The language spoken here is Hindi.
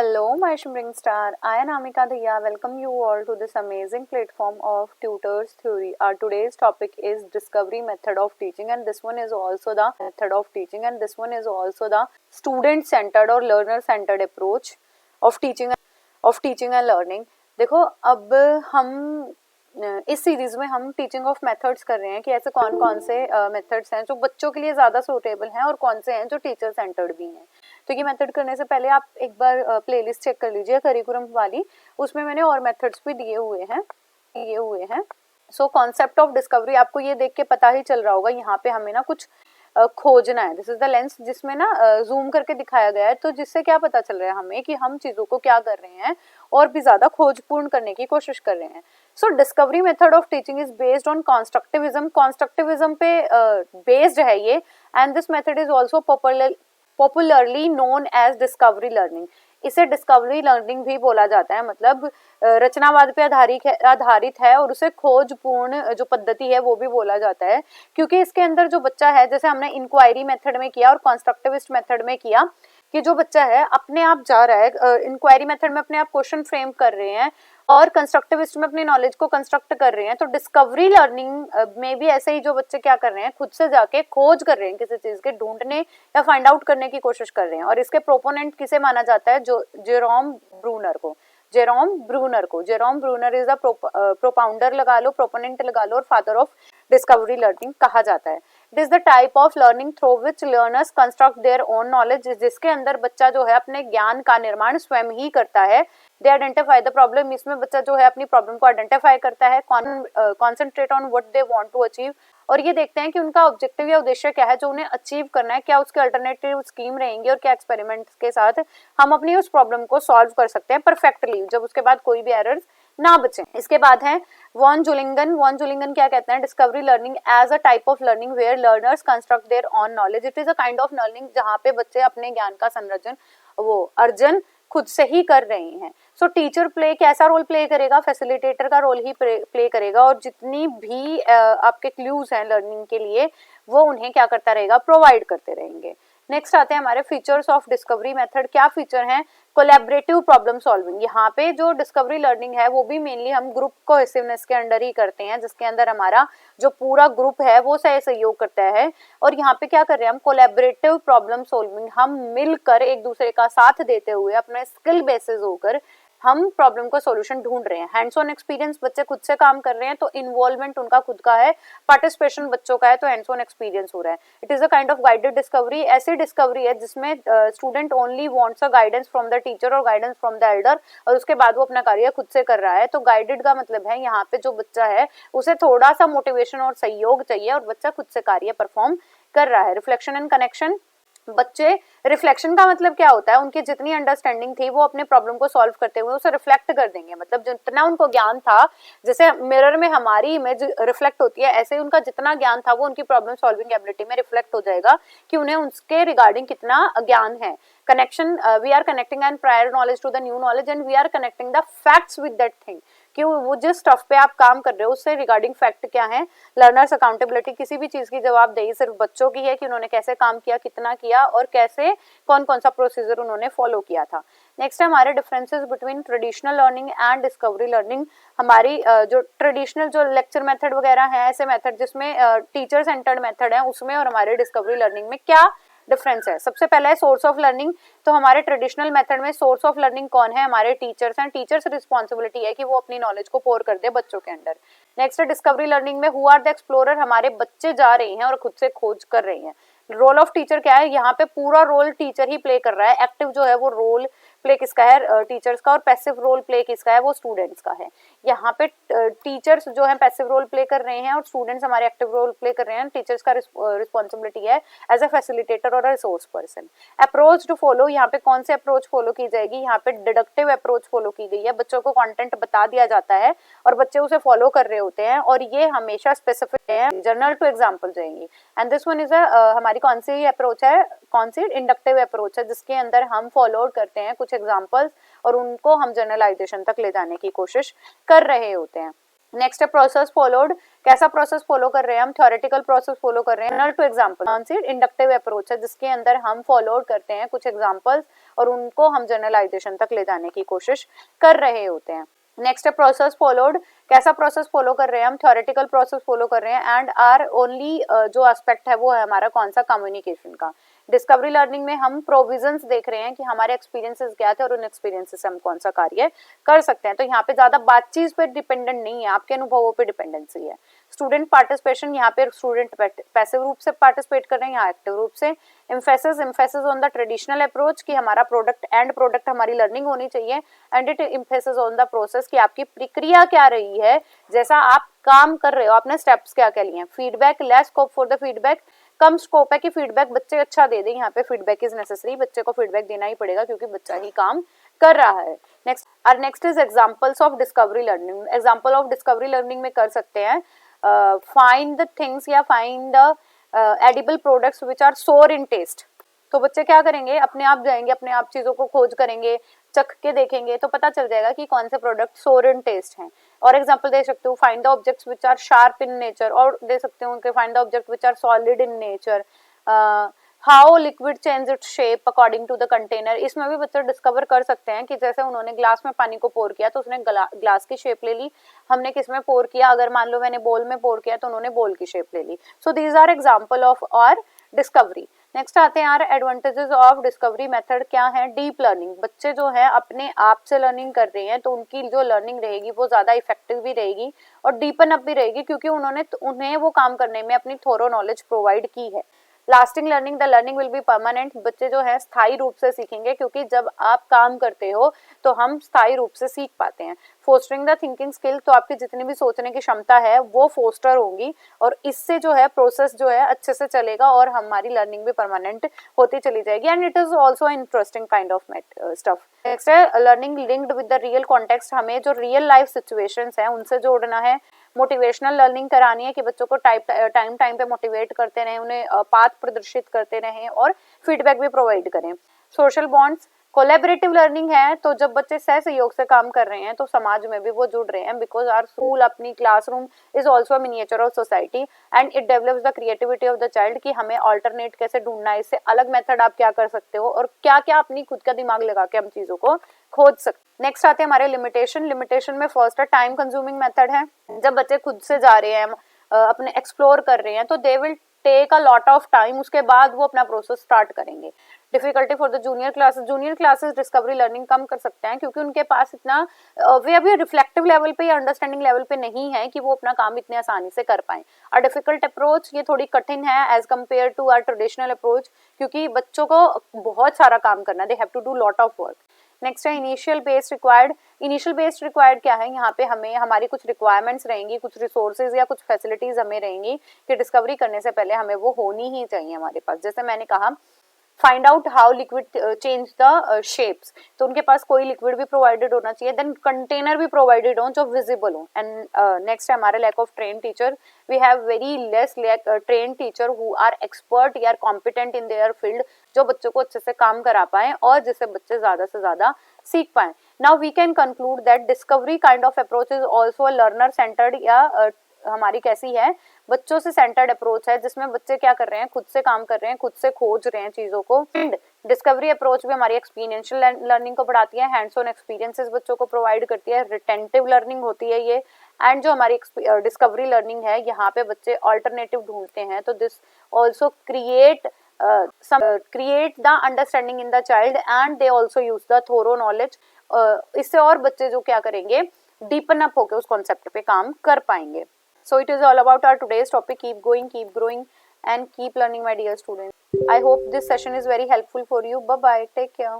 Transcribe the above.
Hello, my shimmering star. I am Amika Dhaya. Welcome you all to this amazing platform of Tutors Theory. Our today's topic is discovery method of teaching, and this one is also the method of teaching, and this one is also the student-centered or learner-centered approach of teaching and learning. देखो अब हम इस सीरीज में हम टीचिंग ऑफ मेथड्स कर रहे हैं कि ऐसे कौन कौन से मेथड्स हैं जो बच्चों के लिए ज़्यादा सूटेबल हैं और कौन से हैं जो टीचर सेंटर्ड भी हैं। तो ये मेथड करने से पहले आप एक बार प्लेलिस्ट चेक कर लीजिए करिकुलम वाली, उसमें मैंने और मेथड्स भी दिए हुए हैं। सो कॉन्सेप्ट ऑफ डिस्कवरी आपको ये देख के पता ही चल रहा होगा, यहाँ पे हमें ना कुछ खोजना है। दिस इज द लेंस जिसमें ना जूम करके दिखाया गया है, तो जिससे क्या पता चल रहा है हमें कि हम चीज़ों को क्या कर रहे हैं और भी ज़्यादा खोजपूर्ण करने की कोशिश कर रहे हैं। So discovery method of teaching is based on constructivism पे बेस्ड है ये, and this method is also popularly known as discovery learning. इसे डिस्कवरी लर्निंग भी बोला जाता है, मतलब रचनावाद पे आधारित है और उसे खोजपूर्ण जो पद्धति है वो भी बोला जाता है, क्योंकि इसके अंदर जो बच्चा है, जैसे हमने इंक्वायरी मेथड में किया और कॉन्स्ट्रक्टिविस्ट मेथड में किया कि जो बच्चा है अपने आप जा रहा है, इंक्वायरी मेथड में अपने आप क्वेश्चन फ्रेम कर रहे हैं और कंस्ट्रक्टिविस्ट में अपनी नॉलेज को कंस्ट्रक्ट कर रहे हैं। तो डिस्कवरी लर्निंग में भी ऐसे ही जो बच्चे क्या कर रहे हैं, खुद से जाके खोज कर रहे हैं, किसी चीज के ढूंढने या फाइंड आउट करने की कोशिश कर रहे हैं। और इसके प्रोपोनेंट किसे माना जाता है, जो Jerome Bruner is a propounder लगा लो, प्रोपोनेंट लगा लो और फादर ऑफ डिस्कवरी लर्निंग कहा जाता है। It is the type of learning through which learners construct their own knowledge, जिसके अंदर बच्चा जो है अपने ज्ञान का निर्माण स्वयं ही करता है। दे आइडेंटिफाई द प्रॉब्लम, इसमें बच्चा जो है अपनी प्रॉब्लम को आइडेंटिफाई करता है, concentrate on what they want to achieve, और ये देखते हैं कि उनका ऑब्जेक्टिव या उद्देश्य क्या है जो उन्हें अचीव करना है, क्या उसके अल्टरनेटिव स्कीम रहेंगे और क्या एक्सपेरिमेंट्स के साथ हम अपनी उस प्रॉब्लम को सॉल्व कर सकते हैं परफेक्टली, जब उसके बाद कोई भी एरर्स ना बचे। इसके बाद है वॉन जुलिंगन क्या कहते हैं, discovery learning as a type of learning where learners construct their own knowledge. It is a kind of learning जहाँ पे बच्चे अपने ज्ञान का अर्जन खुद से ही कर रहे हैं। सो टीचर कैसा रोल प्ले करेगा, फैसिलिटेटर का रोल ही प्ले करेगा, और जितनी भी आपके क्लूज हैं लर्निंग के लिए वो उन्हें क्या करता रहेगा, प्रोवाइड करते रहेंगे। नेक्स्ट आते हैं हमारे फीचर्स ऑफ डिस्कवरी मेथड। क्या फीचर हैं, कोलैबोरेटिव प्रॉब्लम सॉल्विंग। यहाँ पे जो डिस्कवरी लर्निंग है वो भी मेनली हम ग्रुप कोहेसिवनेस के अंडर ही करते हैं, जिसके अंदर हमारा जो पूरा ग्रुप है वो सहयोग करता है। और यहाँ पे क्या कर रहे हैं हम, कोलैबोरेटिव प्रॉब्लम सॉल्विंग, हम मिलकर एक दूसरे का साथ देते हुए अपने स्किल बेसिस होकर हम प्रॉब्लम का सॉल्यूशन ढूंढ रहे हैं। हैंड्स ऑन एक्सपीरियंस, बच्चे खुद से काम कर रहे हैं तो इन्वॉल्वमेंट उनका खुद का है, पार्टिसिपेशन बच्चों का है, तो हैंड्स ऑन एक्सपीरियंस हो रहा है। It is a kind of guided discovery, ऐसी डिस्कवरी है जिसमें student only wants a guidance from the teacher और गाइडेंस फ्रॉम द एल्डर, और उसके बाद वो अपना कार्य खुद से कर रहा है। तो गाइडेड का मतलब है यहाँ पे जो बच्चा है उसे थोड़ा सा मोटिवेशन और सहयोग चाहिए और बच्चा खुद से कार्य परफॉर्म कर रहा है। रिफ्लेक्शन एंड कनेक्शन, बच्चे रिफ्लेक्शन का मतलब क्या होता है, उनकी जितनी अंडरस्टैंडिंग थी वो अपने प्रॉब्लम को सॉल्व करते हुए उसे रिफ्लेक्ट कर देंगे। मतलब जितना उनको ज्ञान था, जैसे मिरर में हमारी इमेज रिफ्लेक्ट होती है, ऐसे ही उनका जितना ज्ञान था वो उनकी प्रॉब्लम सॉल्विंग एबिलिटी में रिफ्लेक्ट हो जाएगा कि उन्हें उसके रिगार्डिंग कितना ज्ञान है। Connection, we are connecting and prior knowledge to the new knowledge and we are connecting the facts with that thing, कि वो जिस स्टफ पे आप काम कर रहे हो उससे रिगार्डिंग फैक्ट क्या है। लर्नर्स अकाउंटेबिलिटी, किसी भी चीज की जवाबदेही सिर्फ बच्चों की है कि उन्होंने कैसे काम किया, कितना किया और कैसे कौन कौन सा प्रोसीजर उन्होंने फॉलो किया था। नेक्स्ट है हमारे differences between traditional learning and discovery learning. हमारी जो ट्रेडिशनल जो लेक्चर मेथड वगैरह है, ऐसे मेथड जिसमें टीचर सेंटर्ड मेथड है, उसमें और हमारे डिस्कवरी लर्निंग में क्या डिफरेंस है। सबसे पहला है सोर्स ऑफ लर्निंग। तो हमारे ट्रेडिशनल मेथड में सोर्स ऑफ लर्निंग कौन है, हमारे टीचर्स हैं। टीचर्स रिस्पॉन्सिबिलिटी है कि वो अपनी नॉलेज को पोर कर दे बच्चों के अंदर। नेक्स्ट है डिस्कवरी लर्निंग में हु आर द एक्सप्लोरर, हमारे बच्चे जा रहे हैं और खुद से खोज कर रहे हैं। रोल ऑफ टीचर क्या है, यहाँ पे पूरा रोल टीचर ही प्ले कर रहा है। एक्टिव जो है वो रोल प्ले किसका है, टीचर्स का, और पैसिव रोल प्ले किसका है, वो स्टूडेंट्स का है। यहाँ पे टीचर्स जो है पैसिव रोल प्ले कर रहे हैं और स्टूडेंट्स हमारे एक्टिव रोल प्ले कर रहे हैं। टीचर्स का रिस्पॉन्सिबिलिटी है एज अ फैसिलिटेटर और resource person. Approach to follow, यहाँ पे कौन से अप्रोच फॉलो की जाएगी, यहाँ पे डिडक्टिव अप्रोच फॉलो की गई है। बच्चों को कंटेंट बता दिया जाता है और बच्चे उसे फॉलो कर रहे होते हैं, और ये हमेशा स्पेसिफिक है, जर्नल टू एग्जाम्पल जाएंगी। एंड दिस वन इज हमारी कौन सी अप्रोच है, कौन सी इंडक्टिव अप्रोच है, जिसके अंदर हम फॉलो करते हैं कुछ एग्जाम्पल्स और उनको हम जनरलाइजेशन तक ले जाने की कोशिश कर रहे होते हैं। नेक्स्ट है प्रोसेस फॉलोड, कैसा प्रोसेस फॉलो कर रहे हैं हम, थ्योरेटिकल प्रोसेस फॉलो कर रहे हैं। नल टू एग्जांपल कौन सी, इंडक्टिव अप्रोच है जिसके अंदर हम फॉलो करते हैं कुछ एग्जांपल्स और उनको हम जनरलाइजेशन तक ले जाने की कोशिश कर रहे होते हैं। नेक्स्ट है प्रोसेस फॉलोड, कैसा प्रोसेस फॉलो कर रहे हैं हम, थ्योरेटिकल प्रोसेस फॉलो कर रहे हैं एंड आर ओनली जो एस्पेक्ट है वो है हमारा कौन सा, कम्युनिकेशन का। डिस्कवरी लर्निंग में हम प्रोविजंस देख रहे हैं कि हमारे एक्सपीरियंसेस क्या थे और उन एक्सपीरियंसेस से हम कौन सा कार्य कर सकते हैं। तो यहाँ पे ज्यादा बातचीत पे डिपेंडेंट नहीं है, आपके अनुभवों पे डिपेंडेंसी है। स्टूडेंट पार्टिसिपेशन, यहाँ पे स्टूडेंट पैसिव रूप से पार्टिसिपेट कर रहे हैं, यहाँ एक्टिव रूप से। Emphasis on the traditional approach कि हमारा प्रोडक्ट हमारी लर्निंग होनी चाहिए and it emphasis on the process कि आपकी प्रक्रिया क्या रही है, जैसा आप काम कर रहे हो आपने स्टेप्स क्या क्या लिए हैं। Feedback, less scope for the feedback, come scope है कि फीडबैक बच्चे अच्छा दे दें, यहाँ पे फीडबैक इज नेसेसरी, बच्चे को फीडबैक देना ही पड़ेगा क्योंकि बच्चा ही काम कर रहा है। Next is examples of discovery learning. Example of discovery learning में कर सकते हैं फाइंड द थिंग्स या find the edible products which are sour in test. तो बच्चे क्या करेंगे, अपने आप जाएंगे, अपने आप चीजों को खोज करेंगे, चख के देखेंगे तो पता चल जाएगा कि कौन से प्रोडक्ट सोर इन टेस्ट हैं। और एग्जांपल दे सकते हो, find the objects which are sharp in nature, और दे सकते हो उनके find the object which are solid in nature, how liquid change its shape according to the container. इसमें भी बच्चे डिस्कवर कर सकते हैं कि जैसे उन्होंने ग्लास में पानी को पोर किया तो उसने ग्लास की शेप ले ली, हमने किस में पोर किया, अगर मान लो मैंने बोल में पोर किया तो उन्होंने बोल की शेप ले ली। So these are example of our discovery. Next आते हैं यार एडवांटेजेस ऑफ डिस्कवरी मेथड क्या है। डीप लर्निंग, बच्चे जो है अपने आप से लर्निंग कर रहे हैं तो उनकी जो लर्निंग रहेगी वो ज्यादा इफेक्टिव भी रहेगी और डीपन अप भी रहेगी क्योंकि उन्हें वो काम करने में अपनी थोरो नॉलेज प्रोवाइड की है। Lasting learning, the learning will be permanent, बच्चे जो है स्थायी रूप से सीखेंगे क्योंकि जब आप काम करते हो तो हम स्थायी रूप से सीख पाते हैं। फोस्टरिंग द थिंकिंग स्किल, तो आपकी जितनी भी सोचने की क्षमता है वो फोस्टर होंगी और इससे जो है प्रोसेस जो है अच्छे से चलेगा और हमारी लर्निंग भी परमानेंट होती चली जाएगी and it is also interesting kind of stuff. Next है learning linked with the real context, हमें जो रियल लाइफ सिचुएशंस हैं उनसे जोड़ना है। मोटिवेशनल लर्निंग करानी है कि बच्चों को टाइम पे मोटिवेट करते रहें, उन्हें पाथ प्रदर्शित करते रहें और फीडबैक भी प्रोवाइड करें। सोशल बॉन्ड्स, कोलैबोरेटिव लर्निंग है तो जब बच्चे सह सहयोग से काम कर रहे हैं तो समाज में भी वो जुड़ रहे हैं बिकॉज आवर स्कूल अपनी classroom is also miniature of society and it develops the creativity of the child कि हमें ऑल्टरनेट कैसे ढूंढना है, इससे अलग मेथड आप क्या कर सकते हो और क्या क्या अपनी खुद का दिमाग लगा के हम चीजों को खोज सकते। नेक्स्ट आते हैं हमारे लिमिटेशन में फर्स्ट है टाइम कंज्यूमिंग मेथड है। जब बच्चे खुद से जा रहे हैं अपने एक्सप्लोर कर रहे हैं तो they will take a lot of time, उसके बाद वो अपना प्रोसेस स्टार्ट करेंगे। Difficulty for the junior classes discovery learning कम कर सकते हैं क्योंकि उनके पास इतना वे अभी रिफ्लेक्टिव लेवल पे या अंडरस्टैंडिंग लेवल पे नहीं है कि वो अपना काम इतने आसानी से कर पाए। अ डिफिकल्ट अप्रोच, ये थोड़ी कठिन है as compare to our traditional approach क्योंकि बच्चों को बहुत सारा काम करना, they have to do lot of work. Next है initial based required. Initial based required क्या है, यहाँ पे हमें हमारी कुछ रिक्वायरमेंट्स रहेंगी, कुछ रिसोर्सेज या कुछ फैसिलिटीज हमें रहेंगी कि डिस्कवरी करने से पहले हमें वो होनी ही चाहिए हमारे पास। जैसे मैंने कहा find out how liquid change the shapes, तो उनके पास कोई लिक्विड भी प्रोवाइडेड होना चाहिए, देन कंटेनर भी प्रोवाइडेड हो जो विजिबल हो। एंड नेक्स्ट है हमारे lack of train teacher, we have very less train teacher who are expert या कॉम्पिटेंट इन देयर फील्ड, जो बच्चों को अच्छे से काम करा पाए और जिससे बच्चे ज्यादा से ज्यादा सीख पाए। Now we can conclude that discovery kind of approach is also a learner centred या हमारी कैसी है, बच्चों से सेंटर्ड अप्रोच है जिसमें बच्चे क्या कर रहे हैं, खुद से काम कर रहे हैं, खुद से खोज रहे हैं चीजों को। डिस्कवरी अप्रोच भी हमारी एक्सपीरियंशियल लर्निंग को बढ़ाती है, हैंड्स ऑन एक्सपीरियंसेस बच्चों को प्रोवाइड करती है, रिटेंटिव लर्निंग होती है ये। एंड जो हमारी डिस्कवरी लर्निंग है यहाँ पे बच्चे ऑल्टरनेटिव ढूंढते हैं, तो this also create the understanding in the child and they also use the thorough knowledge. इससे और बच्चे जो क्या करेंगे, डीपन अप होकर उस कॉन्सेप्ट पे काम कर पाएंगे। So it is all about our today's topic. Keep going, keep growing and keep learning, my dear students. I hope this session is very helpful for you. Bye bye. Take care.